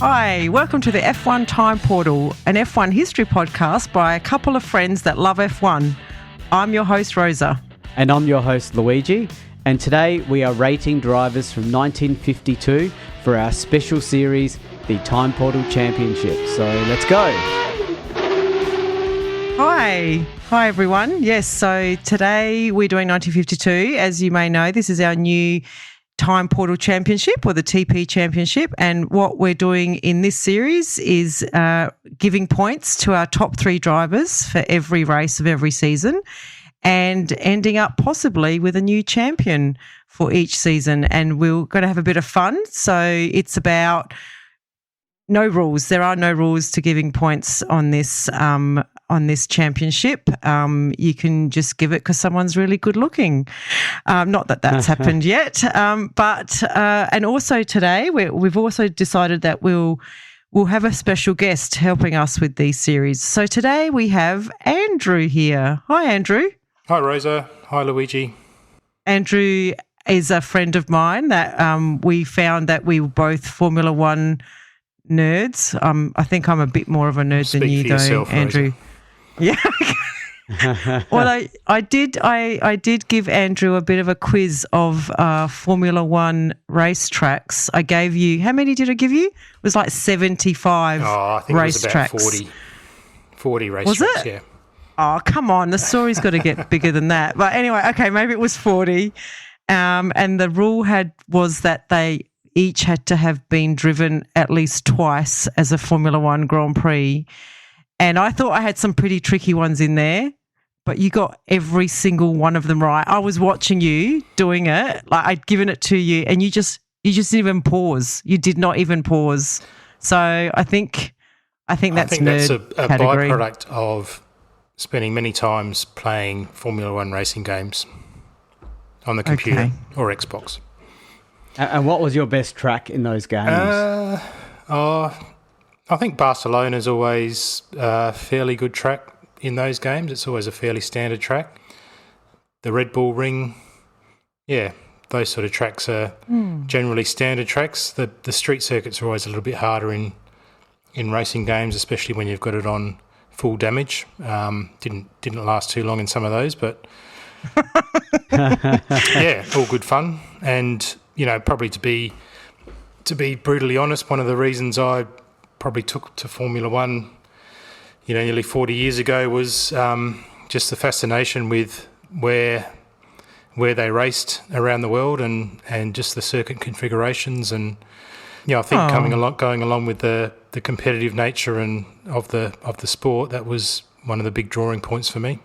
Hi, welcome to the F1 Time Portal, an F1 history podcast by a couple of friends that love F1. I'm your host, Rosa. And I'm your host, Luigi. And today we are rating drivers from 1952 for our special series, the Time Portal Championship. So let's go. Hi everyone. Yes, so today we're doing 1952. As you may know, this is our new Time Portal Championship, or the TP Championship, and what we're doing in this series is giving points to our top three drivers for every race of every season and ending up possibly with a new champion for each season. And we're going to have a bit of fun. So it's about no rules. There are no rules to giving points on this championship. You can just give it because someone's really good looking. Not that that's happened yet. And also today we've also decided that we'll have a special guest helping us with these series. So today we have Andrew here. Hi, Andrew. Hi, Rosa. Hi, Luigi. Andrew is a friend of mine that we found that we were both Formula One nerds. I think I'm a bit more of a nerd than you, though, yourself, Andrew. Rosa. Yeah. Well, I did give Andrew a bit of a quiz of Formula One racetracks. I gave you, how many did I give you? It was like 75 I think racetracks. It was about 40 racetracks. Was it? Yeah. Oh, come on. The story's got to get bigger than that. But anyway, okay, maybe it was 40. And the rule was that they each had to have been driven at least twice as a Formula One Grand Prix. And I thought I had some pretty tricky ones in there, but you got every single one of them right. I was watching you doing it, like I'd given it to you, and you just didn't even pause. You did not even pause. So I think that's a category. byproduct of spending many times playing Formula One racing games on the computer or Xbox. And what was your best track in those games? I think Barcelona's always a fairly good track in those games. It's always a fairly standard track. The Red Bull Ring, yeah, those sort of tracks are generally standard tracks. The street circuits are always a little bit harder in racing games, especially when you've got it on full damage. Didn't last too long in some of those, but yeah, all good fun. And you know, probably to be brutally honest, one of the reasons I probably took to Formula One, you know, nearly 40 years ago was just the fascination with where they raced around the world and just the circuit configurations, and you know, I think going along with the competitive nature and of the sport, that was one of the big drawing points for me.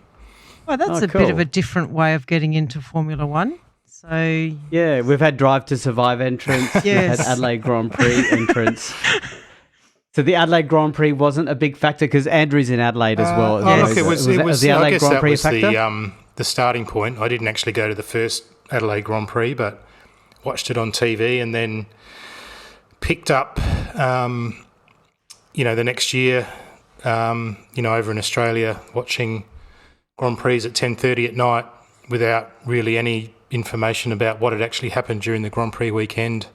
Well, that's cool. bit of a different way of getting into Formula One. So yeah, we've had Drive to Survive entrance. Yes. We've had Adelaide Grand Prix entrance. So the Adelaide Grand Prix wasn't a big factor because Andrew's in Adelaide as well. Look, it was the Adelaide I guess Grand that Prix was factor? the starting point. I didn't actually go to the first Adelaide Grand Prix, but watched it on TV and then picked up, you know, the next year, you know, over in Australia, watching Grand Prix at 10:30 at night without really any information about what had actually happened during the Grand Prix weekend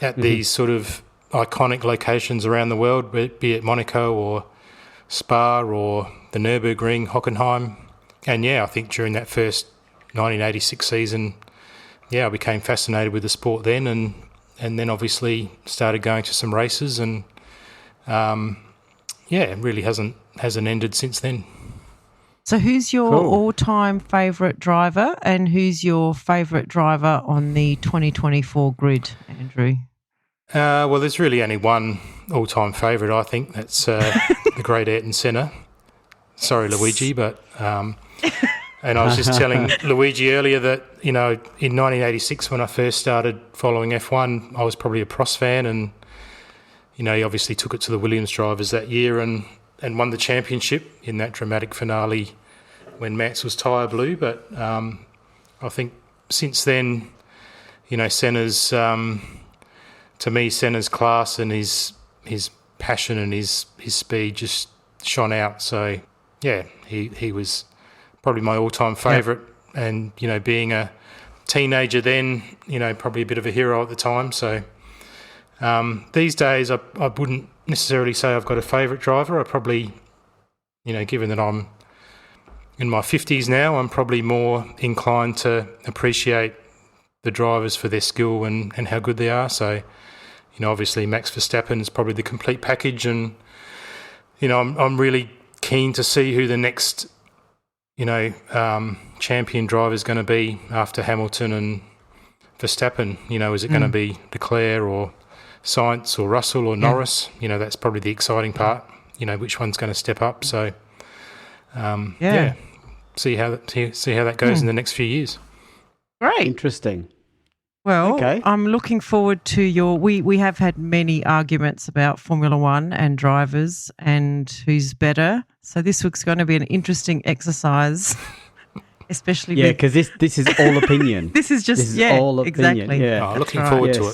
at these sort of iconic locations around the world, be it Monaco or Spa or the Nürburgring, Hockenheim. And yeah, I think during that first 1986 season, yeah, I became fascinated with the sport then, and then obviously started going to some races, and yeah, it really hasn't ended since then. So who's your all-time favourite driver, and who's your favourite driver on the 2024 grid, Andrew? Well, there's really only one all-time favourite, I think. That's the great Ayrton Senna. Sorry, Luigi, but... and I was just telling Luigi earlier that, you know, in 1986 when I first started following F1, I was probably a Prost fan, and, you know, he obviously took it to the Williams drivers that year and won the championship in that dramatic finale when Mansell's tyre blew. But I think since then, you know, Senna's... to me, Senna's class and his passion and his speed just shone out. So, yeah, he was probably my all-time favourite. Yeah. And, you know, being a teenager then, you know, probably a bit of a hero at the time. So, These days, I wouldn't necessarily say I've got a favourite driver. I probably, given that I'm in my 50s now, I'm probably more inclined to appreciate the drivers for their skill and how good they are. So, obviously Max Verstappen is probably the complete package, and I'm really keen to see who the next champion driver is going to be after Hamilton and Verstappen. Is it going to be Leclerc or Sainz or Russell or Norris? That's probably the exciting part. Which one's going to step up. So, see how that goes in the next few years. Great. Interesting. Well, Okay. I'm looking forward to your. We have had many arguments about Formula One and drivers and who's better. So this week's going to be an interesting exercise, especially because this is all opinion. This is just all opinion. exactly. Yeah. Looking forward to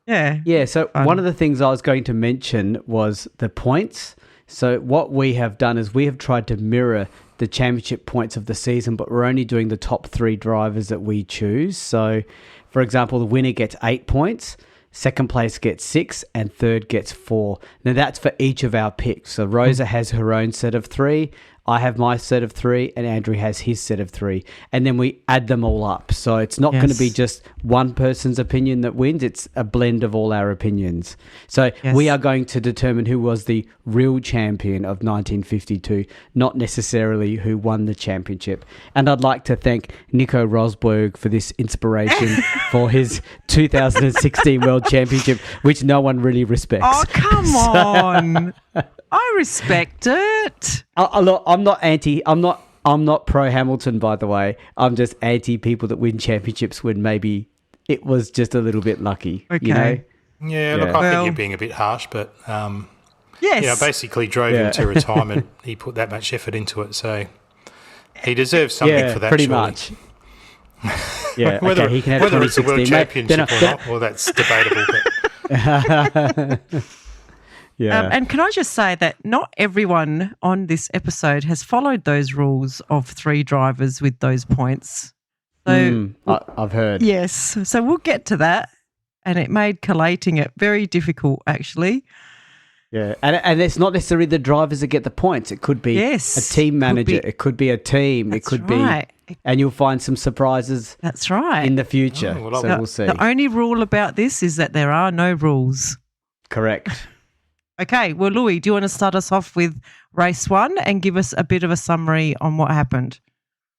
it. Yeah. So one of the things I was going to mention was the points. So what we have done is we have tried to mirror the championship points of the season, but we're only doing the top 3 drivers that we choose. So, for example, the winner gets 8 points, second place gets 6, and third gets 4. Now, that's for each of our picks. So Rosa has her own set of 3, I have my set of 3, and Andrew has his set of 3. And then we add them all up. So it's not going to be just one person's opinion that wins. It's a blend of all our opinions. So we are going to determine who was the real champion of 1952, not necessarily who won the championship. And I'd like to thank Nico Rosberg for this inspiration for his 2016 World Championship, which no one really respects. Oh, come on. I respect it. Look, I'm not pro Hamilton, by the way. I'm just anti people that win championships when maybe it was just a little bit lucky. Okay. Yeah, look, I think you're being a bit harsh, but yes, basically drove him to retirement. He put that much effort into it, so he deserves something for that. Pretty surely. much. Yeah, whether he can have whether it's a world 2016. championship or not, well, that's debatable. But Yeah. And can I just say that not everyone on this episode has followed those rules of 3 drivers with those points. So I've heard. yes, so we'll get to that, and it made collating it very difficult, actually. Yeah, and it's not necessarily the drivers that get the points. It could be a team manager. It could be a team. It could be, and you'll find some surprises. That's right. In the future. Oh, so we'll see. The only rule about this is that there are no rules. Correct. Okay, well, Louis, do you want to start us off with race 1 and give us a bit of a summary on what happened?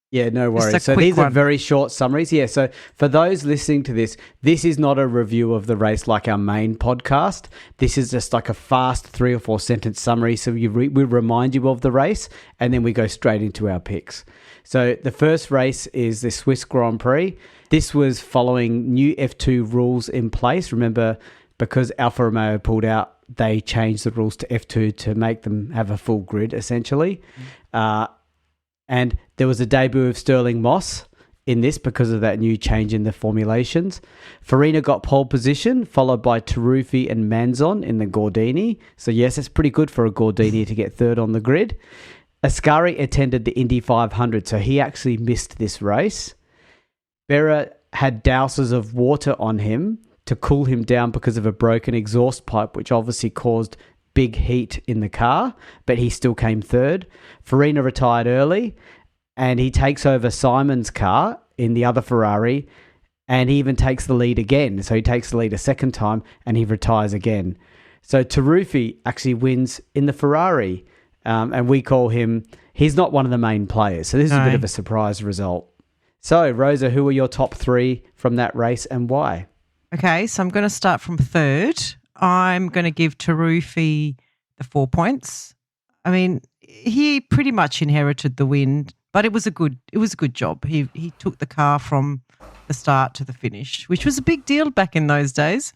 Yeah, no worries. So these are very short summaries. Yeah, so for those listening to this, this is not a review of the race like our main podcast. This is just like a fast 3 or 4 sentence summary. So we remind you of the race, and then we go straight into our picks. So the first race is the Swiss Grand Prix. This was following new F2 rules in place. Remember, because Alfa Romeo pulled out, they changed the rules to F2 to make them have a full grid, essentially. And there was a debut of Sterling Moss in this because of that new change in the formulations. Farina got pole position, followed by Taruffi and Manzon in the Gordini. So yes, it's pretty good for a Gordini to get third on the grid. Ascari attended the Indy 500, so he actually missed this race. Berra had douses of water on him to cool him down because of a broken exhaust pipe, which obviously caused big heat in the car, but he still came third. Farina retired early, and he takes over Simon's car in the other Ferrari, and he even takes the lead again. So he takes the lead a second time, and he retires again. So Taruffi actually wins in the Ferrari, and we call him, he's not one of the main players. So this is a bit of a surprise result. So, Rosa, who are your top 3 from that race and why? Okay, so I'm going to start from third. I'm going to give Taruffi the 4 points. I mean, he pretty much inherited the win, but it was a good job. He took the car from the start to the finish, which was a big deal back in those days.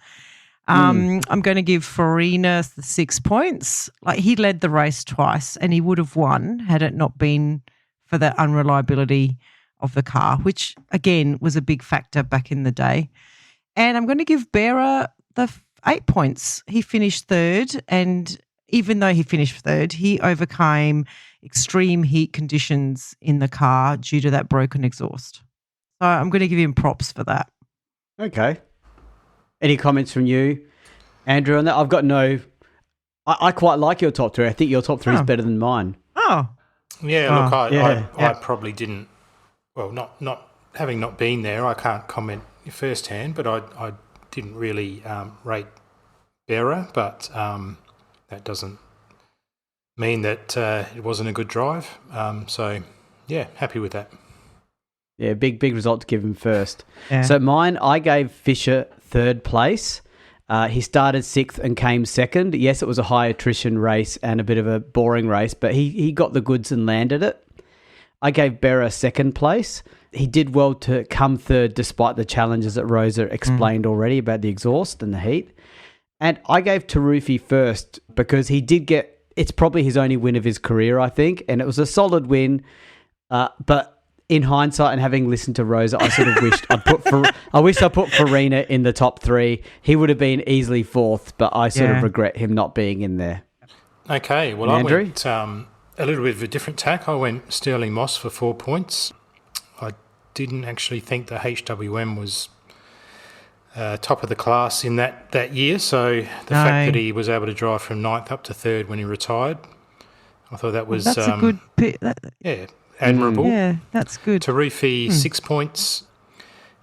I'm going to give Farina the 6 points. Like, he led the race twice, and he would have won had it not been for the unreliability of the car, which again was a big factor back in the day. And I'm going to give Berra the 8 points. He finished third, and even though he finished third, he overcame extreme heat conditions in the car due to that broken exhaust. So I'm going to give him props for that. Okay. Any comments from you, Andrew, on that? I've got no... I quite like your top three. I think your top three is better than mine. Oh. Yeah, look, I probably didn't... Well, not having not been there, I can't comment firsthand, but I didn't really rate Berra, but that doesn't mean that it wasn't a good drive. So, yeah, happy with that. Yeah, big result to give him first. Yeah. So mine, I gave Fisher third place. He started sixth and came second. Yes, it was a high attrition race and a bit of a boring race, but he got the goods and landed it. I gave Berra second place. He did well to come third despite the challenges that Rosa explained already about the exhaust and the heat. And I gave Tarufi first because he did get... It's probably his only win of his career, I think, and it was a solid win. But in hindsight and having listened to Rosa, I sort of wished I wish I put Farina in the top three. He would have been easily fourth, but I sort of regret him not being in there. Okay, well, Andrew? I went a little bit of a different tack. I went Sterling Moss for 4 points. I didn't actually think the HWM was top of the class in that year, so the fact that he was able to drive from 9th up to 3rd when he retired, I thought that was... That's a good pick. Admirable. Yeah, that's good. Tarufi, 6 points.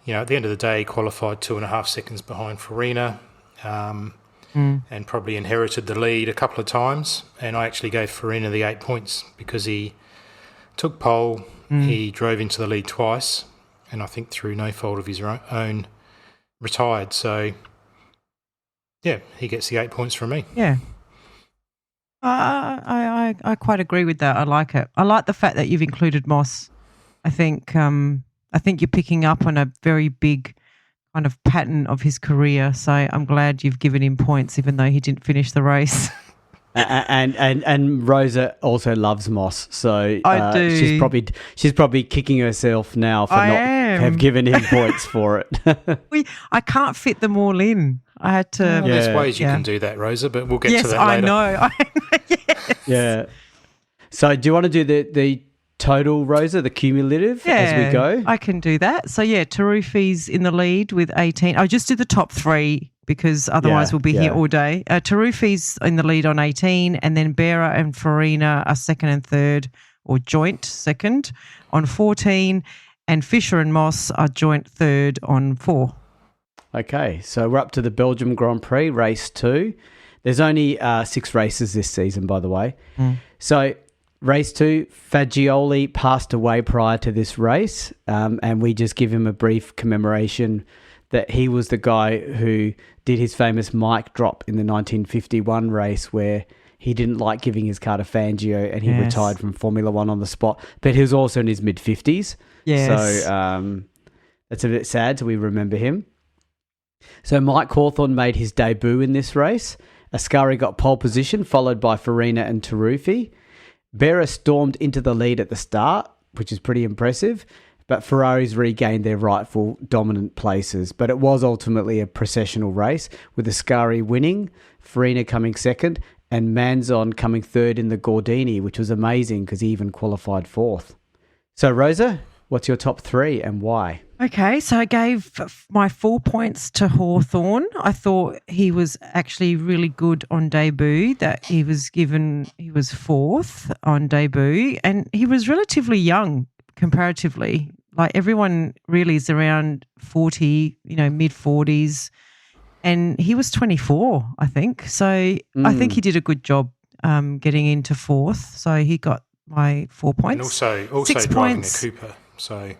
You know, at the end of the day, he qualified 2.5 seconds behind Farina and probably inherited the lead a couple of times. And I actually gave Farina the 8 points because he took pole, he drove into the lead twice, and I think through no fault of his own retired. So, yeah, he gets the 8 points from me. Yeah. I quite agree with that. I like it. I like the fact that you've included Moss. I think you're picking up on a very big kind of pattern of his career. So I'm glad you've given him points, even though he didn't finish the race. and Rosa also loves Moss, so I do. She's probably kicking herself now for have given him points for it. I can't fit them all in. I had to. Well, there's ways you can do that, Rosa, but we'll get to that later. Yes, I know. Yes. Yeah. So, do you want to do the total, Rosa, the cumulative as we go? I can do that. So, yeah, Tarufi's in the lead with 18. I'll just do the top three because otherwise we'll be here all day. Tarufi's in the lead on 18, and then Berra and Farina are second and third, or joint second on 14, and Fisher and Moss are joint third on 4. Okay, so we're up to the Belgium Grand Prix, race 2. There's only 6 races this season, by the way. So race 2, Fagioli passed away prior to this race, and we just give him a brief commemoration that he was the guy who did his famous mic drop in the 1951 race where he didn't like giving his car to Fangio and he retired from Formula One on the spot. But he was also in his mid-50s. Yes. So that's a bit sad, so we remember him. So Mike Hawthorne made his debut in this race. Ascari got pole position, followed by Farina and Tarufi. Berra stormed into the lead at the start, which is pretty impressive, but Ferraris regained their rightful dominant places. But it was ultimately a processional race, with Ascari winning, Farina coming second, and Manzon coming third in the Gordini, which was amazing because he even qualified 4th. So Rosa, what's your top 3 and why? Okay, so I gave my 4 points to Hawthorne. I thought he was actually really good on debut, that he was 4th on debut, and he was relatively young comparatively. Like everyone really is around 40, mid-40s, and he was 24, I think. So I think he did a good job getting into 4th, so he got my 4 points. And also driving a Cooper, so...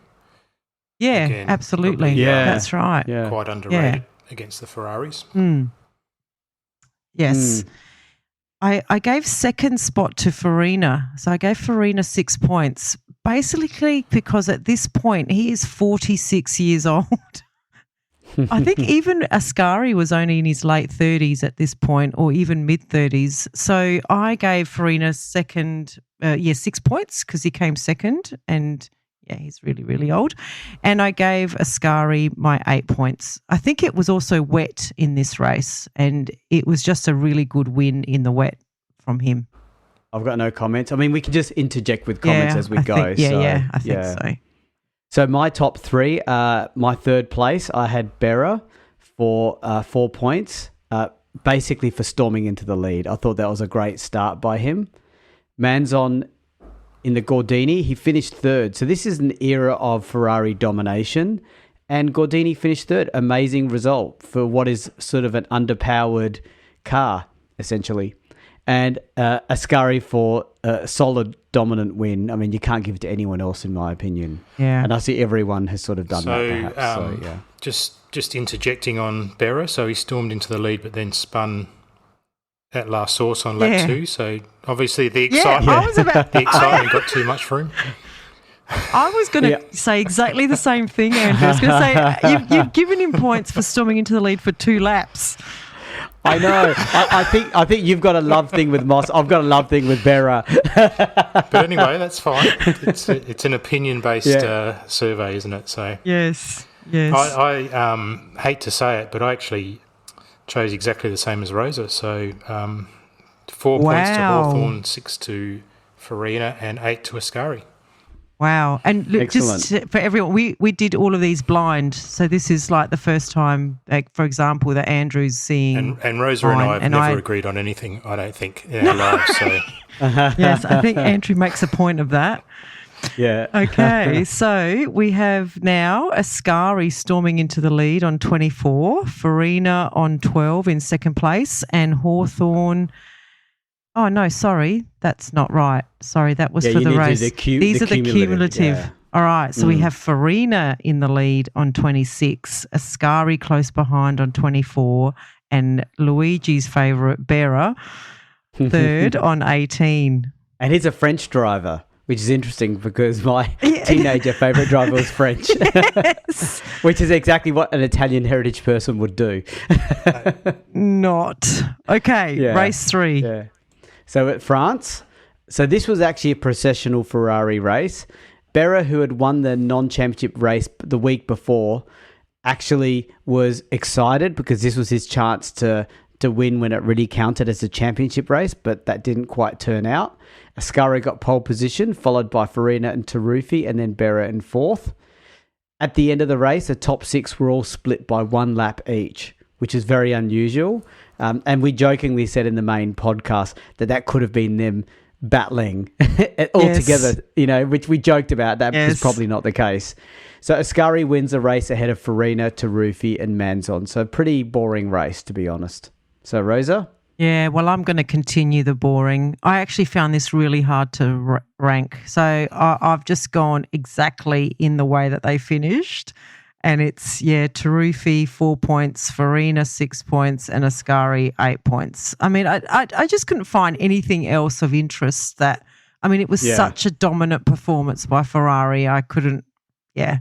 Yeah, again, absolutely. Probably, that's right. Yeah. Quite underrated against the Ferraris. Yes. I gave second spot to Farina. So I gave Farina 6 points, basically because at this point he is 46 years old. I think even Ascari was only in his late 30s at this point, or even mid-30s. So I gave Farina 6 points because he came second, and he's really, really old. And I gave Ascari my 8 points. I think it was also wet in this race, and it was just a really good win in the wet from him. I've got no comments. I mean, we can just interject with comments as we go. I think so. So my top 3, my third place, I had Berra. for 4 points, basically for storming into the lead. I thought that was a great start by him. Manzon in the Gordini, he finished third. So this is an era of Ferrari domination, and Gordini finished third. Amazing result for what is sort of an underpowered car, essentially. And Ascari for a solid dominant win. I mean, you can't give it to anyone else, in my opinion. Yeah. And I see everyone has sort of done that, perhaps. Just interjecting on Berra. So he stormed into the lead, but then spun at La Source on lap 2. So obviously the excitement got too much for him. I was going to say exactly the same thing, Andrew. I was going to say you've given him points for storming into the lead for 2 laps. I know. I think you've got a love thing with Moss. I've got a love thing with Berra. But anyway, that's fine. It's an opinion-based survey, isn't it? So yes. I hate to say it, but I actually chose exactly the same as Rosa. So 4 points to Hawthorn, 6 to Farina, and 8 to Ascari. Wow. And look, just for everyone, we did all of these blind. So this is like the first time, like, for example, that Andrew's seeing. And Rosa and I have never agreed on anything, I don't think, in our lives. So. Yes, I think Andrew makes a point of that. Yeah. Okay, so we have now Ascari storming into the lead on 24, Farina on 12 in second place, and Hawthorn. Oh, no, sorry. That's not right. Sorry, that was for the race. These are the cumulative. Yeah. All right, so we have Farina in the lead on 26, Ascari close behind on 24, and Luigi's favourite, Berra, third on 18. And he's a French driver, which is interesting because my teenager favourite driver was French, yes. Which is exactly what an Italian heritage person would do. Not. Okay, race 3. Yeah. So at France, so this was actually a processional Ferrari race. Berra, who had won the non-championship race the week before, actually was excited because this was his chance to win when it really counted as a championship race, but that didn't quite turn out. Ascari got pole position, followed by Farina and Taruffi, and then Berra in 4th. At the end of the race, the top 6 were all split by 1 lap each, which is very unusual. And we jokingly said in the main podcast that could have been them battling all together, which we joked about. That is probably not the case. So Ascari wins the race ahead of Farina, Taruffi and Manzon. So pretty boring race, to be honest. So Rosa? Yeah, well, I'm going to continue the boring. I actually found this really hard to rank. So I've just gone exactly in the way that they finished. And it's, Taruffi 4 points, Farina 6 points, and Ascari 8 points. I mean, I just couldn't find anything else of interest it was such a dominant performance by Ferrari. I couldn't,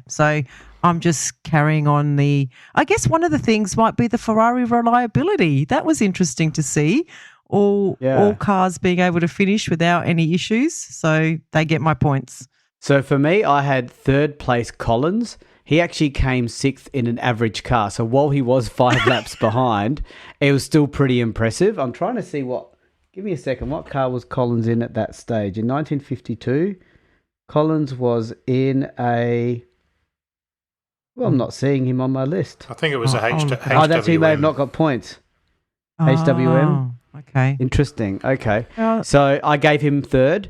So I'm just carrying on I guess one of the things might be the Ferrari reliability. That was interesting to see. All cars being able to finish without any issues. So they get my points. So for me, I had 3rd place Collins. He actually came 6th in an average car. So while he was 5 laps behind, it was still pretty impressive. I'm trying to see give me a second, what car was Collins in at that stage? In 1952, Collins was in I'm not seeing him on my list. I think it was a HWM. Oh, that's he may have not got points. HWM. Okay. Interesting. Okay. So I gave him 3rd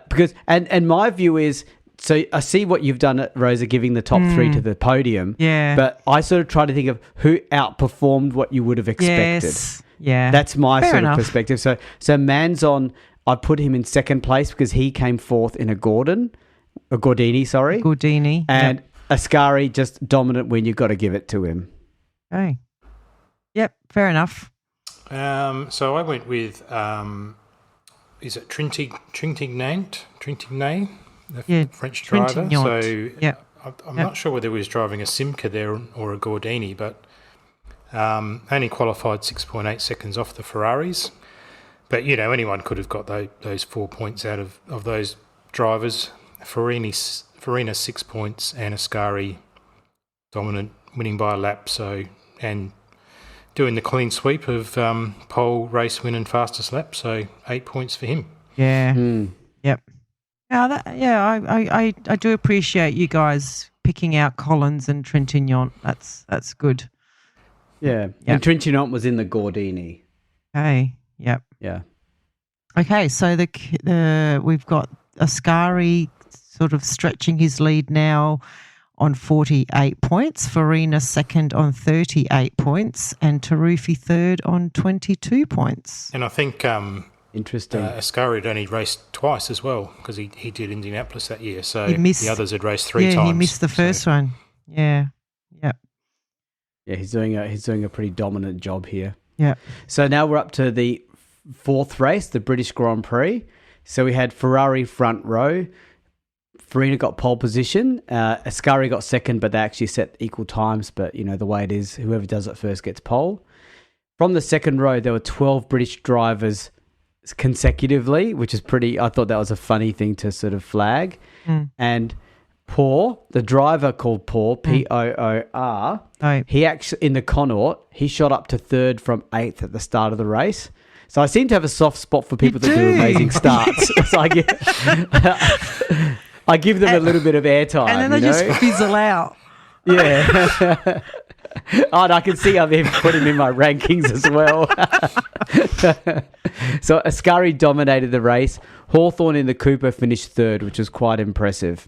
because my view is, so I see what you've done at Rosa, giving the top 3 to the podium. Yeah. But I sort of try to think of who outperformed what you would have expected. Yes. Yeah. That's my sort of perspective. So Manzon, I put him in 2nd place because he came 4th in a Gordini. And Ascari, just dominant win. You've got to give it to him. Okay. Yep. Fair enough. So I went with, is it Trintignant? The French driver. So I'm not sure whether he was driving a Simca there or a Gordini, but only qualified 6.8 seconds off the Ferraris. But, anyone could have got those 4 points out of those drivers. Farina 6 points and Ascari dominant, winning by a lap. And doing the clean sweep of pole, race win and fastest lap. So 8 points for him. Yeah. Yep. I do appreciate you guys picking out Collins and Trintignant. That's good. Yeah. Yep. And Trintignant was in the Gordini. Okay. Yep. Yeah. Okay, so we've got Ascari sort of stretching his lead now on 48 points, Farina second on 38 points, and Tarufi third on 22 points. And I think interesting. Ascari had only raced twice as well because he did Indianapolis that year, so the others had raced three times. Yeah, he missed the first one. Yeah, yep. Yeah, he's doing a pretty dominant job here. Yeah. So now we're up to the fourth race, the British Grand Prix. So we had Ferrari front row. Farina got pole position. Ascari got second, but they actually set equal times. But, the way it is, whoever does it first gets pole. From the second row, there were 12 British drivers consecutively, which is I thought that was a funny thing to sort of flag. And Poor, the driver called Poor, Poor, he actually, in the Connaught, he shot up to third from 8th at the start of the race. So I seem to have a soft spot for people that do amazing starts. So I give them a little bit of airtime. And then they just fizzle out. Yeah. And I can see I've even put him in my rankings as well. So Ascari dominated the race. Hawthorn in the Cooper finished third, which was quite impressive.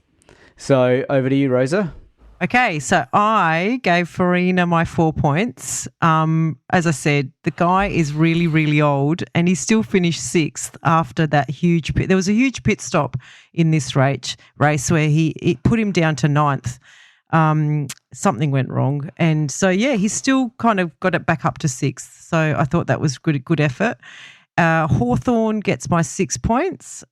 So over to you, Rosa. Okay, so I gave Farina my 4 points. As I said, the guy is really, really old and he still finished sixth after that huge pit. There was a huge pit stop in this race where it put him down to ninth. Something went wrong. And so, he still kind of got it back up to sixth. So I thought that was good effort. Hawthorn gets my 6 points.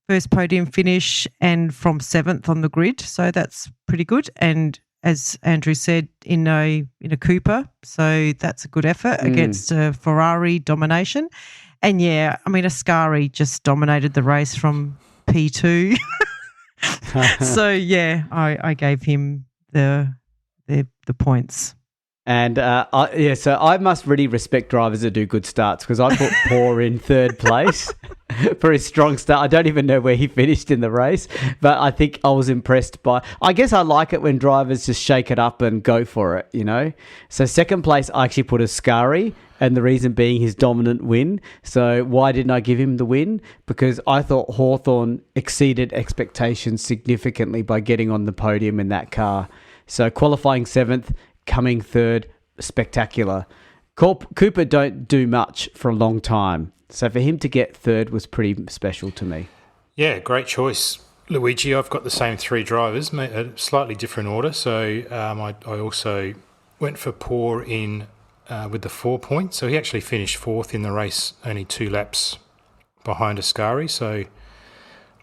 First podium finish and from seventh on the grid, so that's pretty good. And as Andrew said, in a Cooper, so that's a good effort against Ferrari domination. And Ascari just dominated the race from P2. So I gave him the points. And so I must really respect drivers that do good starts because I put Poor in third place for his strong start. I don't even know where he finished in the race, but I think I was impressed by. I guess I like it when drivers just shake it up and go for it, So second place, I actually put Ascari, and the reason being his dominant win. So why didn't I give him the win? Because I thought Hawthorn exceeded expectations significantly by getting on the podium in that car. So qualifying seventh, coming third, spectacular. Cooper don't do much for a long time. So for him to get third was pretty special to me. Yeah, great choice, Luigi. I've got the same three drivers, a slightly different order. So I also went for Poor in with the 4 points. So he actually finished fourth in the race, only 2 laps behind Ascari. So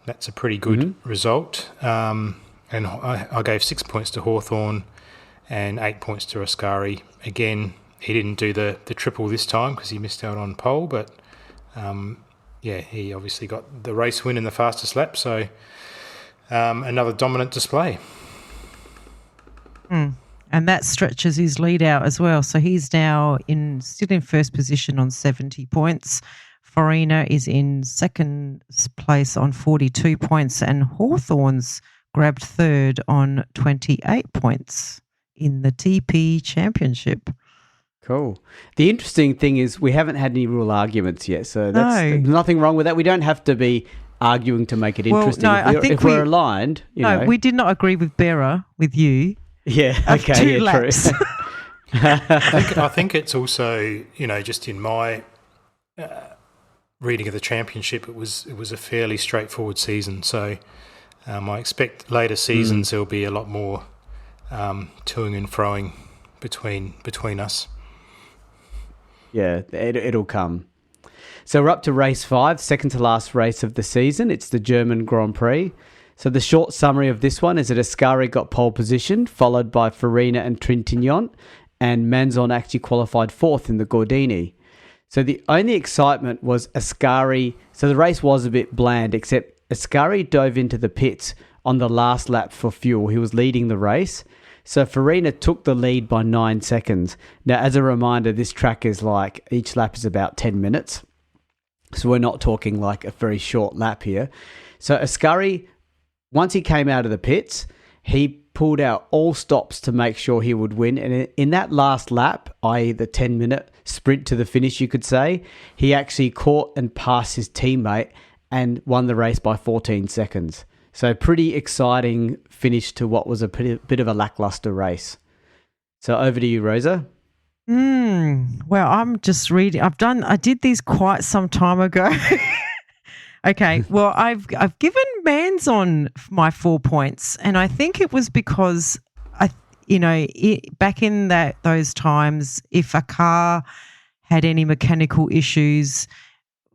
that's a pretty good result. And I gave 6 points to Hawthorn and 8 points to Ascari. Again, he didn't do the triple this time because he missed out on pole, but he obviously got the race win in the fastest lap, so another dominant display. And that stretches his lead out as well. So he's now still in first position on 70 points. Farina is in second place on 42 points, and Hawthorn's grabbed third on 28 points in the TP Championship. Cool. The interesting thing is we haven't had any real arguments yet, so there's nothing wrong with that. We don't have to be arguing to make it interesting. If we're aligned, we did not agree with Berra, with you. Yeah, okay, 2 laps. True. I think it's also, just in my reading of the championship, it was a fairly straightforward season. So I expect later seasons there'll be a lot more toing and froing between us. Yeah, it'll come. So we're up to race 5, second to last race of the season. It's the German Grand Prix. So the short summary of this one is that Ascari got pole position, followed by Farina and Trintignant, and Manzon actually qualified 4th in the Gordini. So the only excitement was Ascari. So the race was a bit bland, except Ascari dove into the pits on the last lap for fuel. He was leading the race. So Farina took the lead by 9 seconds. Now, as a reminder, this track is each lap is about 10 minutes. So we're not talking like a very short lap here. So Ascari, once he came out of the pits, he pulled out all stops to make sure he would win. And in that last lap, i.e. the 10-minute sprint to the finish, you could say, he actually caught and passed his teammate and won the race by 14 seconds. So pretty exciting finish to what was a bit of a lackluster race. So over to you, Rosa. Well, I'm just reading. I did these quite some time ago. Okay. Well, I've given Manzon my 4 points, and I think it was because back in those times, if a car had any mechanical issues,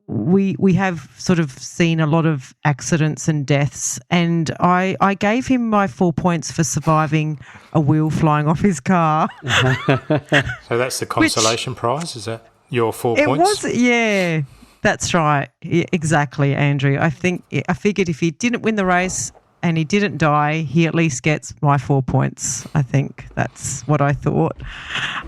we have sort of seen a lot of accidents and deaths, and I gave him my 4 points for surviving a wheel flying off his car. So that's the consolation prize? Is that your 4 points? It was, yeah, that's right. Yeah, exactly, Andrew. I figured if he didn't win the race and he didn't die, he at least gets my 4 points. I think that's what I thought.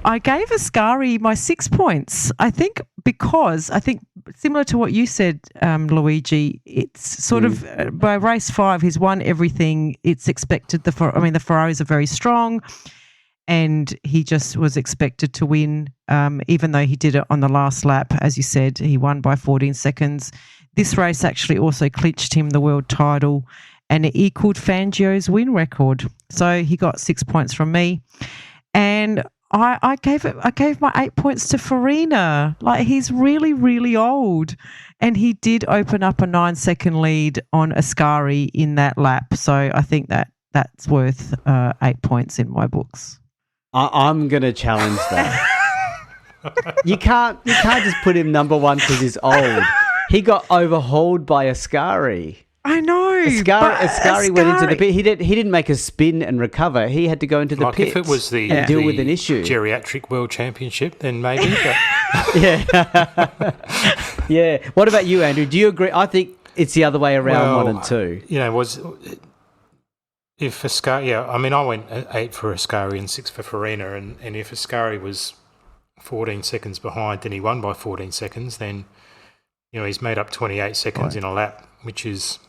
I gave Ascari my 6 points, I think, because I think similar to what you said, Luigi, it's sort of by race 5, he's won everything. It's expected. The Ferraris are very strong, and he just was expected to win, even though he did it on the last lap. As you said, he won by 14 seconds. This race actually also clinched him the world title, and it equaled Fangio's win record. So he got 6 points from me. And I gave my 8 points to Farina. Like, he's really, really old. And he did open up a 9-second lead on Ascari in that lap. So I think that's worth 8 points in my books. I'm going to challenge that. You can't just put him number one because he's old. He got overhauled by Ascari. I know. Ascari went into the pit. He didn't make a spin and recover. He had to go into the pit. If it was the deal with an issue. Geriatric World Championship, then maybe. But yeah. Yeah. What about you, Andrew? Do you agree? I think it's the other way around, 1 and 2. If Ascari, I went 8 for Ascari and 6 for Farina, and if Ascari was 14 seconds behind, then he won by 14 seconds, then he's made up 28 seconds in a lap, which is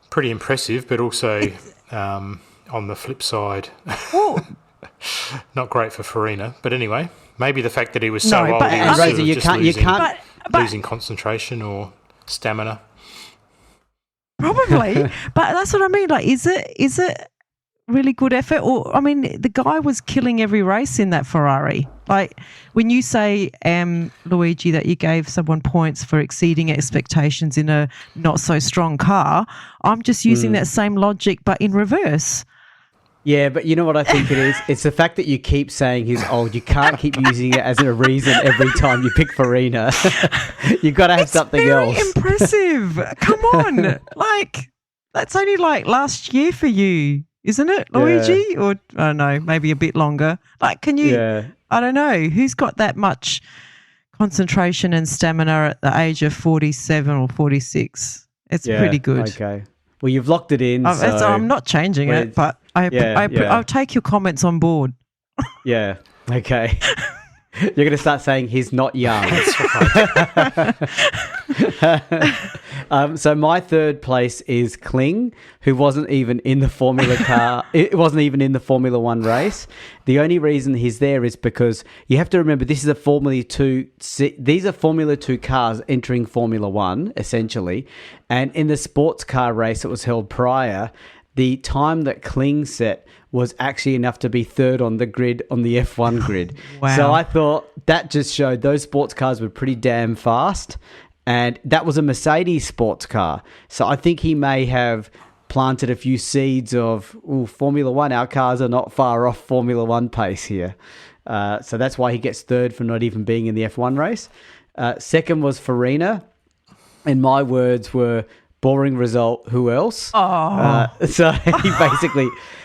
pretty impressive, but also on the flip side, not great for Farina. But anyway, maybe the fact that he was so old, he was Rosa, you can't losing concentration or stamina. Probably, but that's what I mean. Like, is it really good effort? Or, I mean, the guy was killing every race in that Ferrari. Like, when you say, Luigi, that you gave someone points for exceeding expectations in a not so strong car, I'm just using that same logic, but in reverse. Yeah, but you know what I think it is? It's the fact that you keep saying he's old. You can't keep using it as a reason every time you pick Farina. You've got to have something else. It's very impressive. Come on. Like, that's only like last year for you, isn't it, Luigi? Yeah. Or, I don't know, maybe a bit longer. Like, can you, I don't know, who's got that much concentration and stamina at the age of 47 or 46? It's pretty good. Okay. Well, you've locked it in. So I'm not changing it, but I'll take your comments on board. Yeah. Okay. You're going to start saying he's not young. So my third place is Kling, who wasn't even in the Formula car. It wasn't even in the Formula One race. The only reason he's there is because you have to remember this is a Formula 2. These are Formula 2 cars entering Formula One, essentially. And in the sports car race that was held prior, the time that Kling set was actually enough to be third on the grid, on the F1 grid. Wow. So I thought that just showed those sports cars were pretty damn fast. And that was a Mercedes sports car. So I think he may have planted a few seeds of, Formula One, our cars are not far off Formula One pace here. So that's why he gets third for not even being in the F1 race. Second was Farina. And my words were, boring result, who else? So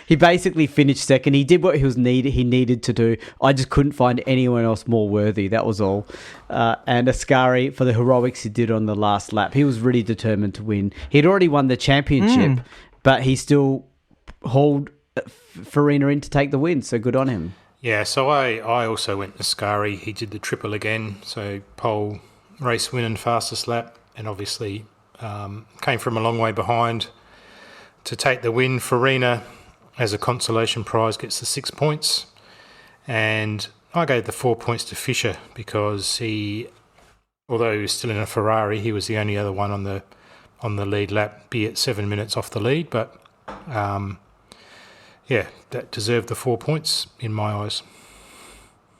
he basically finished second. He did what he needed to do. I just couldn't find anyone else more worthy. That was all. And Ascari, for the heroics he did on the last lap, he was really determined to win. He'd already won the championship, but he still hauled Farina in to take the win. So good on him. Yeah, so I also went Ascari. He did the triple again. So pole, race win and fastest lap, and obviously came from a long way behind to take the win. Farina, as a consolation prize, gets the 6 points. And I gave the 4 points to Fisher because although he was still in a Ferrari, he was the only other one on the lead lap, be it 7 minutes off the lead. But that deserved the 4 points in my eyes.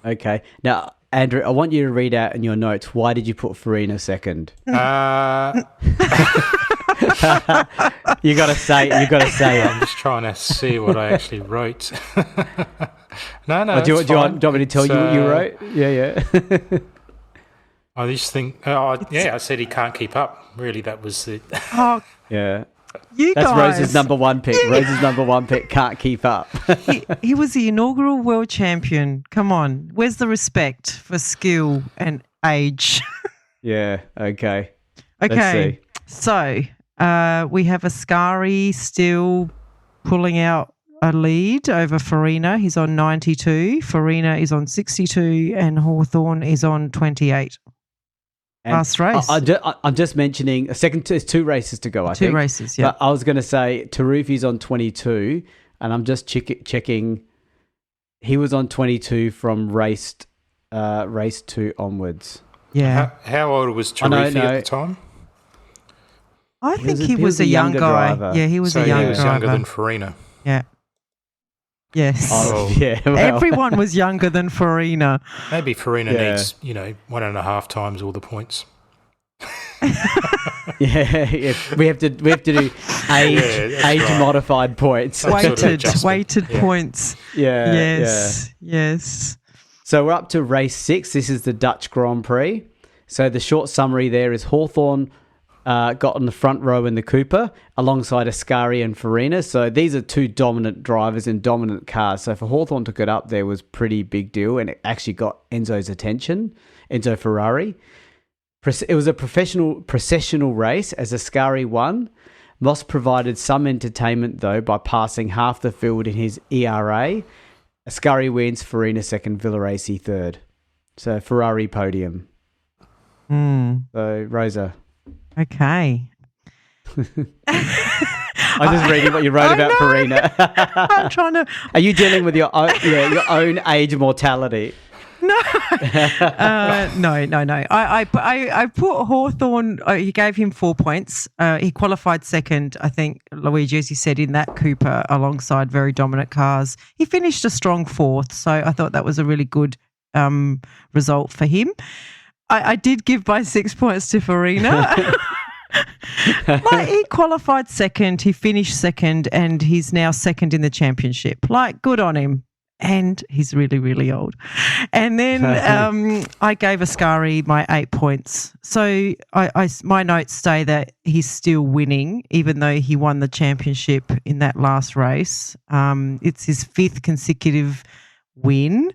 Okay. Now, Andrew, I want you to read out in your notes, why did you put Farina second? You got to say it. I'm just trying to see what I actually wrote. No. Do you want me to tell you what you wrote? Yeah. I just think, I said he can't keep up. Really, that was it. Oh, yeah. That's guys. Rose's number one pick. Yeah. Rose's number one pick can't keep up. he was the inaugural world champion. Come on. Where's the respect for skill and age? Yeah, okay. Okay. So we have Ascari still pulling out a lead over Farina. He's on 92. Farina is on 62 and Hawthorn is on 28. Last race. I'm just mentioning there's 2 races to go, I think. 2 races, yeah. But I was going to say Tarufi's on 22 and I'm just checking. He was on 22 from race 2 onwards. Yeah. How old was Tarufi at the time? I think he was a young guy. Driver. Yeah, he was a young driver. He was younger than Farina. Yeah. Yes. Oh, yeah. Well. Everyone was younger than Farina. Maybe Farina needs, 1.5 times all the points. Yeah. We have to do age modified points. Weighted points. Yeah. Yes. So we're up to race 6. This is the Dutch Grand Prix. So the short summary there is Hawthorn got on the front row in the Cooper alongside Ascari and Farina. So these are 2 dominant drivers in dominant cars. So for Hawthorn to get up there was pretty big deal, and it actually got Enzo's attention, Enzo Ferrari. It was a processional race as Ascari won. Moss provided some entertainment, though, by passing half the field in his ERA. Ascari wins, Farina second, Villarace third. So Ferrari podium. So Rosa. Okay. I'm just reading what you wrote about Farina. I'm trying to. Are you dealing with your own age mortality? No. No. I put Hawthorn. He gave him 4 points. He qualified second, I think, Luigi, as you said, in that Cooper alongside very dominant cars. He finished a strong 4th, so I thought that was a really good result for him. I did give my 6 points to Farina. He qualified second, he finished second, and he's now second in the championship. Good on him. And he's really, really old. And then I gave Ascari my 8 points. So my notes say that he's still winning, even though he won the championship in that last race. It's his 5th consecutive win.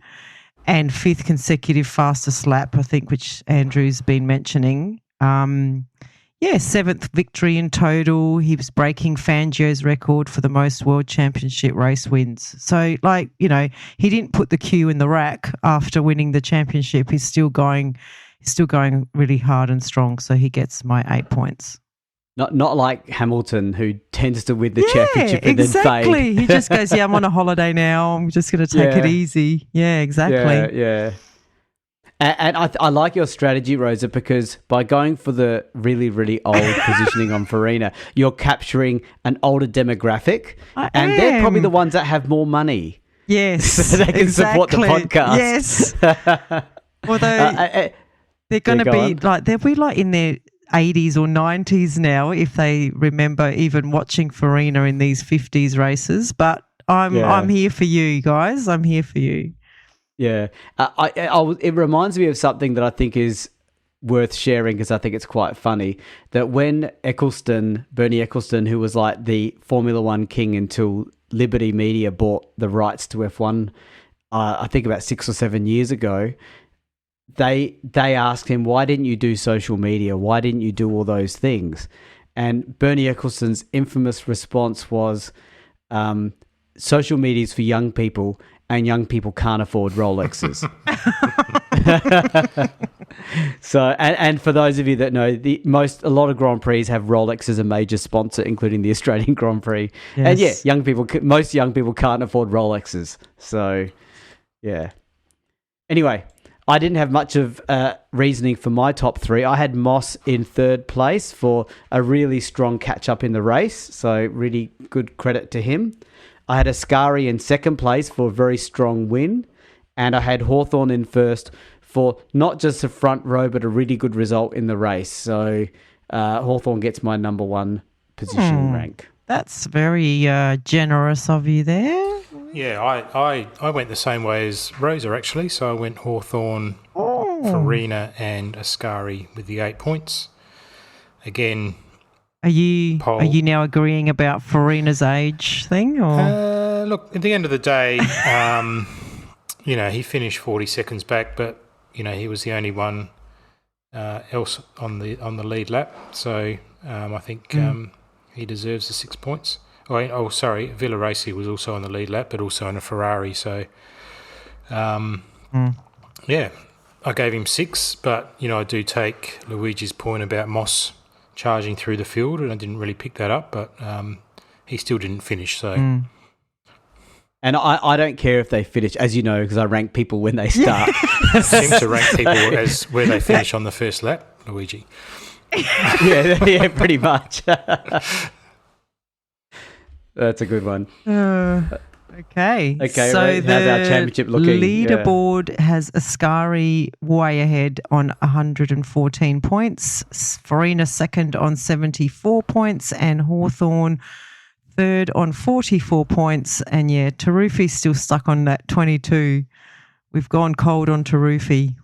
And 5th consecutive fastest lap, I think, which Andrew's been mentioning. 7th victory in total. He was breaking Fangio's record for the most World Championship race wins. So, he didn't put the Q in the rack after winning the championship. He's still going really hard and strong. So he gets my 8 points. Not like Hamilton, who tends to win the championship and exactly. then fade. He just goes, I'm on a holiday now. I'm just going to take it easy. Yeah, exactly. Yeah. And I like your strategy, Rosa, because by going for the really, really old positioning on Farina, you're capturing an older demographic. They're probably the ones that have more money. Yes, so they can support the podcast. Yes. Although they're going to be they'll be in their 80s or 90s now if they remember even watching Farina in these 50s races. But I'm here for you guys. I'm here for you. Yeah. It reminds me of something that I think is worth sharing because I think it's quite funny, that when Bernie Ecclestone, who was like the Formula One king until Liberty Media bought the rights to F1, I think about 6 or 7 years ago, they asked him, why didn't you do social media? Why didn't you do all those things? And Bernie Ecclestone's infamous response was, social media is for young people and young people can't afford Rolexes. So, and for those of you that know, a lot of Grand Prix have Rolex as a major sponsor, including the Australian Grand Prix. Yes. And most young people can't afford Rolexes. So, yeah. Anyway, I didn't have much of reasoning for my top three. I had Moss in third place for a really strong catch-up in the race, so really good credit to him. I had Ascari in second place for a very strong win, and I had Hawthorn in first for not just a front row, but a really good result in the race. So Hawthorn gets my number one position rank. That's very generous of you there. Yeah, I went the same way as Rosa, actually. So I went Hawthorn, Farina and Ascari with the 8 points. Again, are you now agreeing about Farina's age thing? Or? Look, at the end of the day, he finished 40 seconds back, but, he was the only one else on the lead lap. So I think he deserves the 6 points. Villaraci was also on the lead lap, but also in a Ferrari. So, yeah, I gave him 6, but, I do take Luigi's point about Moss charging through the field, and I didn't really pick that up, but he still didn't finish. So, and I don't care if they finish, as you know, because I rank people when they start. I seem to rank people as where they finish on the first lap, Luigi. yeah, pretty much. That's a good one. Okay. So how's our championship looking? Leaderboard has Ascari way ahead on 114 points, Farina second on 74 points, and Hawthorn third on 44 points. And Tarufi's still stuck on that 22. We've gone cold on Tarufi.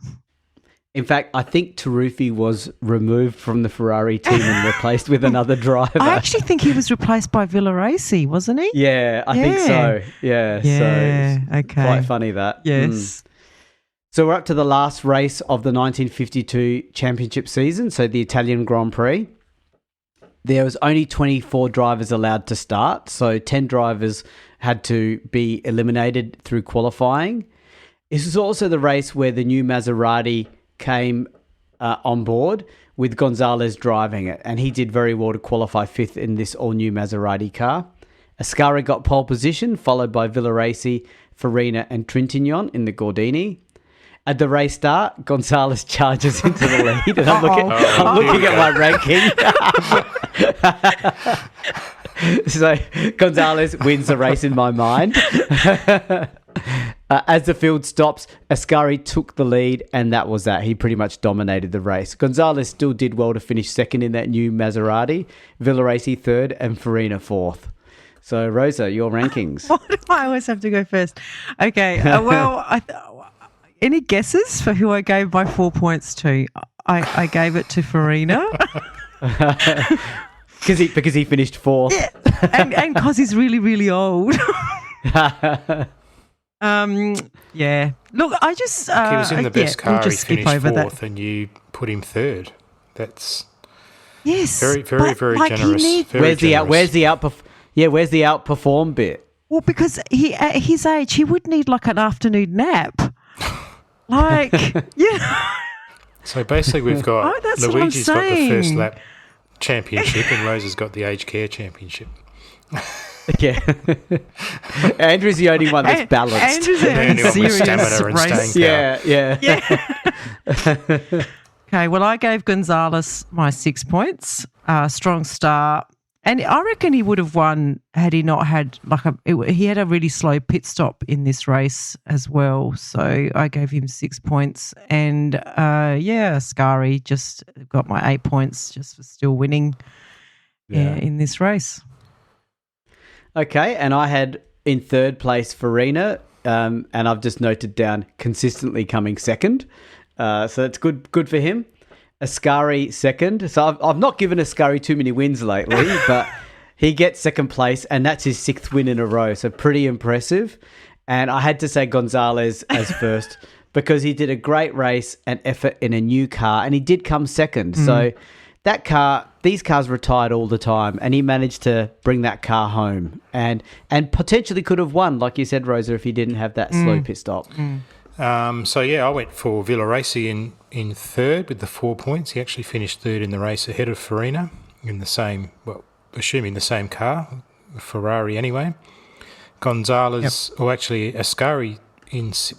In fact, I think Tarufi was removed from the Ferrari team and replaced with another driver. I actually think he was replaced by Villaraci, wasn't he? Yeah, I think so. Yeah, so okay. Quite funny that. Yes. So we're up to the last race of the 1952 championship season, so the Italian Grand Prix. There was only 24 drivers allowed to start, so 10 drivers had to be eliminated through qualifying. This was also the race where the new Maserati came on board with Gonzalez driving it, and he did very well to qualify fifth in this all-new Maserati car. Ascari got pole position, followed by Villaraci, Farina and Trintignant in the Gordini. At the race start, Gonzalez charges into the lead, and I'm looking at my ranking. So Gonzalez wins the race in my mind. As the field stops, Ascari took the lead, and that was that. He pretty much dominated the race. Gonzalez still did well to finish second in that new Maserati, Villaraci third, and Farina fourth. So, Rosa, your rankings. Why do I always have to go first? Okay, any guesses for who I gave my 4 points to? I gave it to Farina. Because he finished fourth. Yeah, and because he's really, really old. Yeah. Look, I just... he was in the best car. We'll he finished fourth and you put him third. That's very, very, very generous. Where's the outperform bit? Well, because at his age, he would need like an afternoon nap. Like, yeah. So basically we've got Luigi's got the first lap championship and Rosa's got the aged care championship. Yeah. Andrew's the only one that's balanced. Andrew's the only one with stamina and staying power. Yeah. Okay, well, I gave Gonzalez my 6 points. Strong start. And I reckon he would have won had he not had he had a really slow pit stop in this race as well. So I gave him 6 points. And Ascari just got my 8 points just for still winning in this race. Okay, and I had in third place Farina, and I've just noted down consistently coming second. So that's good for him. Ascari second. So I've not given Ascari too many wins lately, but he gets second place, and that's his 6th win in a row. So pretty impressive. And I had to say Gonzalez as first because he did a great race and effort in a new car, and he did come second. So these cars retired all the time, and he managed to bring that car home and potentially could have won, like you said, Rosa, if he didn't have that slow pit stop. I went for Villaraci in third with the 4 points. He actually finished third in the race ahead of Farina in the same, assuming the same car, Ferrari anyway. Gonzalez, or actually Ascari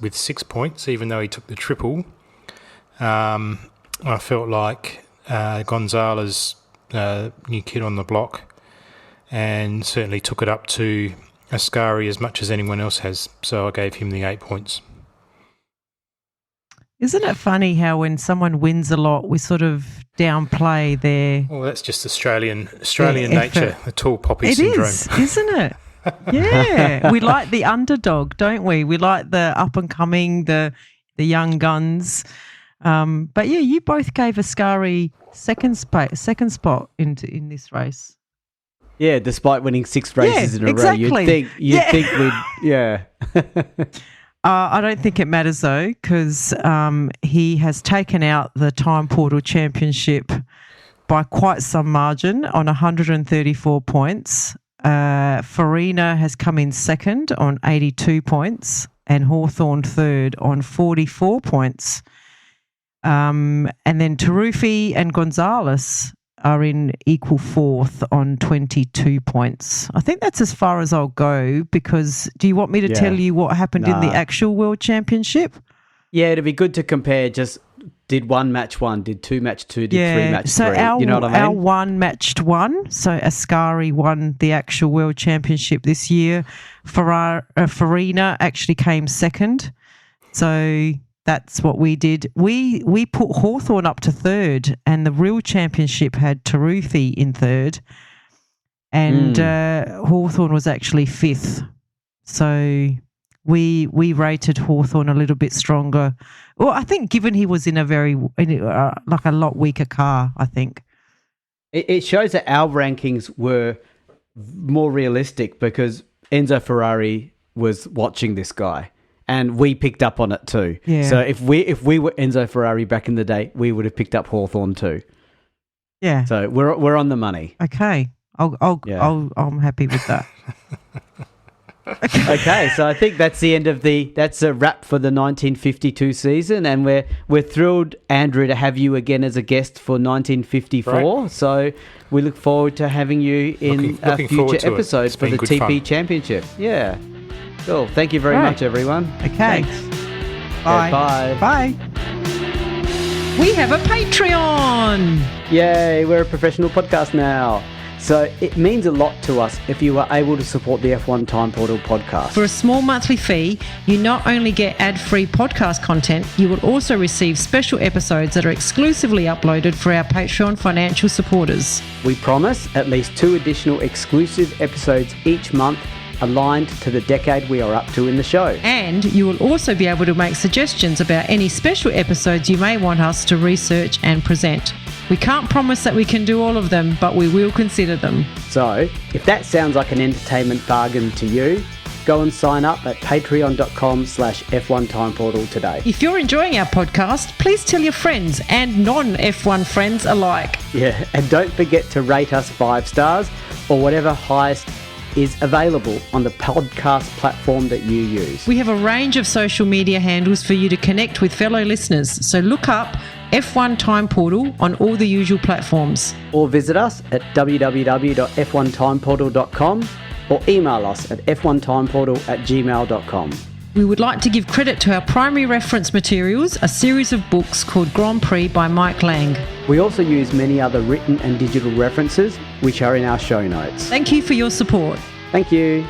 with 6 points, even though he took the triple. I felt like Gonzalez, new kid on the block, and certainly took it up to Ascari as much as anyone else has. So I gave him the 8 points. Isn't it funny how when someone wins a lot, we sort of downplay their... Well, that's just Australian nature, the tall poppy syndrome. It is, isn't it? Yeah. We like the underdog, don't we? We like the up-and-coming, the young guns. But, yeah, you both gave Ascari second spot in this race. Yeah, despite winning 6 races in a row. You'd think we'd... Yeah. I don't think it matters though, because he has taken out the Time Portal Championship by quite some margin on 134 points. Farina has come in second on 82 points and Hawthorn third on 44 points. And then Tarufi and Gonzalez are in equal fourth on 22 points. I think that's as far as I'll go, because do you want me to tell you what happened in the actual World Championship? Yeah, it'd be good to compare. Just did one match one, did two match two, did three match three. You know what I mean? Our one matched one. So Ascari won the actual World Championship this year. Farina actually came second. So that's what we did. We put Hawthorn up to third, and the real championship had Tarufi in third, and Hawthorn was actually fifth. So we rated Hawthorn a little bit stronger. Well, I think given he was in a like a lot weaker car, I think. It shows that our rankings were more realistic because Enzo Ferrari was watching this guy. And we picked up on it too. Yeah. So if we were Enzo Ferrari back in the day, we would have picked up Hawthorn too. Yeah. So we're on the money. Okay. I'm happy with that. Okay. So I think that's the end of that's a wrap for the 1952 season, and we're thrilled, Andrew, to have you again as a guest for 1954. Right. So we look forward to having you in future episodes for the TP fun. Championship. Yeah. Cool. Thank you very much, everyone. Okay. Thanks. Bye. Yeah, bye. Bye. We have a Patreon. Yay, we're a professional podcast now. So it means a lot to us if you are able to support the F1 Time Portal podcast. For a small monthly fee, you not only get ad-free podcast content, you will also receive special episodes that are exclusively uploaded for our Patreon financial supporters. We promise at least 2 additional exclusive episodes each month, aligned to the decade we are up to in the show. And you will also be able to make suggestions about any special episodes you may want us to research and present. We can't promise that we can do all of them, but we will consider them. So, if that sounds like an entertainment bargain to you, go and sign up at patreon.com/F1 Time Portal today. If you're enjoying our podcast, please tell your friends and non-F1 friends alike. Yeah, and don't forget to rate us 5 stars or whatever highest is available on the podcast platform that you use. We have a range of social media handles for you to connect with fellow listeners, so look up F1 Time Portal on all the usual platforms. Or visit us at www.f1timeportal.com or email us at f1timeportal@gmail.com. We would like to give credit to our primary reference materials, a series of books called Grand Prix by Mike Lang. We also use many other written and digital references, which are in our show notes. Thank you for your support. Thank you.